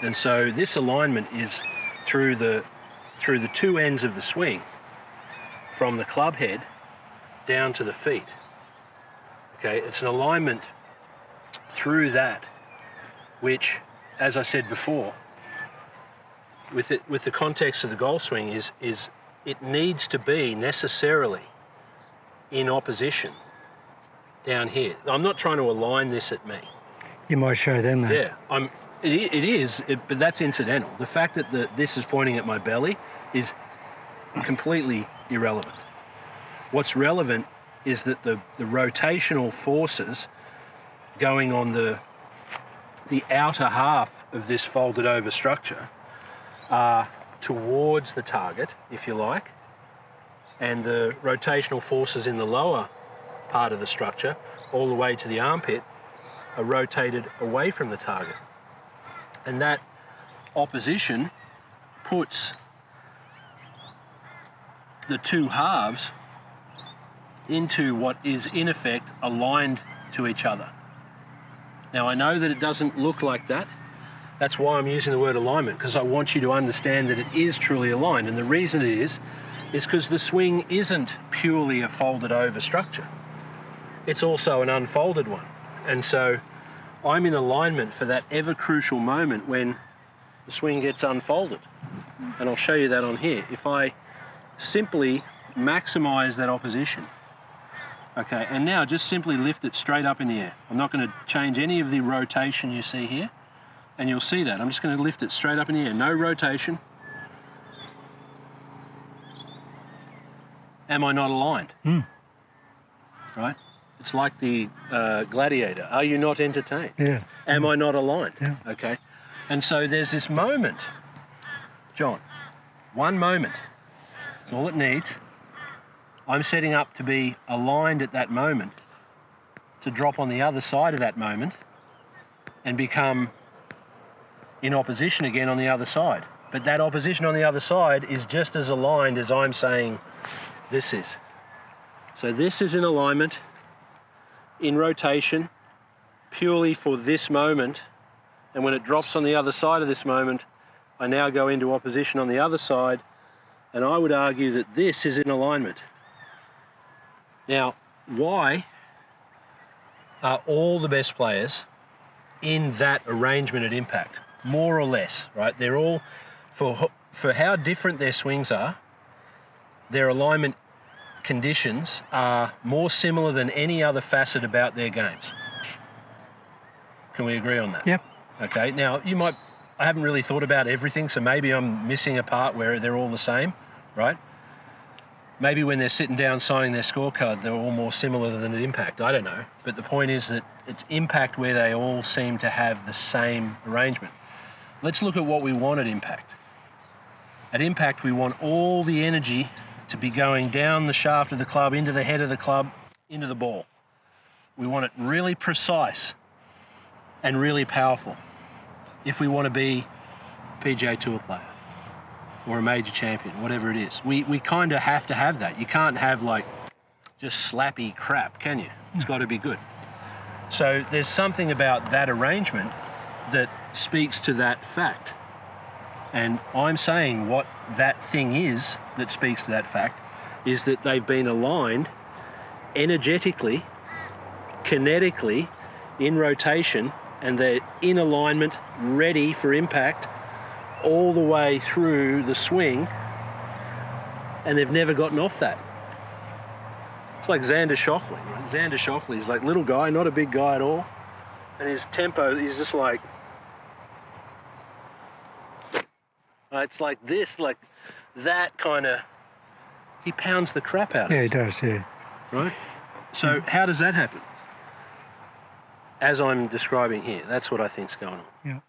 And so this alignment is through the two ends of the swing, from the club head down to the feet. Okay, it's an alignment through that, which, as I said before, with the context of the golf swing, is it needs to be necessarily in opposition down here. I'm not trying to align this at me. You might show them that. Yeah, it is, but that's incidental. The fact that this is pointing at my belly is completely irrelevant. What's relevant is that the rotational forces going on the outer half of this folded over structure are towards the target, if you like, and the rotational forces in the lower part of the structure, all the way to the armpit, are rotated away from the target. And that opposition puts the two halves into what is in effect aligned to each other. Now, I know that it doesn't look like that. That's why I'm using the word alignment, because I want you to understand that it is truly aligned. And the reason it is because the swing isn't purely a folded over structure. It's also an unfolded one. And so I'm in alignment for that ever crucial moment when the swing gets unfolded. And I'll show you that on here. If I simply maximize that opposition, okay, and now just simply lift it straight up in the air. I'm not going to change any of the rotation you see here, and you'll see that. I'm just going to lift it straight up in the air, no rotation. Am I not aligned? Right? It's like the gladiator. Are you not entertained? Yeah. Am I not aligned? Yeah. Okay. And so there's this moment, John, one moment. That's all it needs. I'm setting up to be aligned at that moment, to drop on the other side of that moment and become in opposition again on the other side. But that opposition on the other side is just as aligned as I'm saying this is. So this is in alignment, in rotation, purely for this moment. And when it drops on the other side of this moment, I now go into opposition on the other side. And I would argue that this is in alignment. Now, why are all the best players in that arrangement at impact? More or less, right? They're all, for how different their swings are, their alignment conditions are more similar than any other facet about their games. Can we agree on that? Yep. Okay, now I haven't really thought about everything, so maybe I'm missing a part where they're all the same, right? Maybe when they're sitting down signing their scorecard, they're all more similar than at impact. I don't know. But the point is that it's impact where they all seem to have the same arrangement. Let's look at what we want at impact. At impact, we want all the energy to be going down the shaft of the club, into the head of the club, into the ball. We want it really precise and really powerful if we want to be a PGA Tour player or a major champion, whatever it is. We kind of have to have that. You can't have like just slappy crap, can you? It's got to be good. So there's something about that arrangement that speaks to that fact. And I'm saying what that thing is that speaks to that fact is that they've been aligned energetically, kinetically, in rotation, and they're in alignment, ready for impact all the way through the swing, and they've never gotten off that. It's like Xander Schauffele. Right? Xander Schauffele is like little guy, not a big guy at all, and his tempo is just like, it's like this, like that kind of, he pounds the crap out of it. Yeah, he does, yeah. Right? So how does that happen? As I'm describing here, that's what I think's going on. Yeah.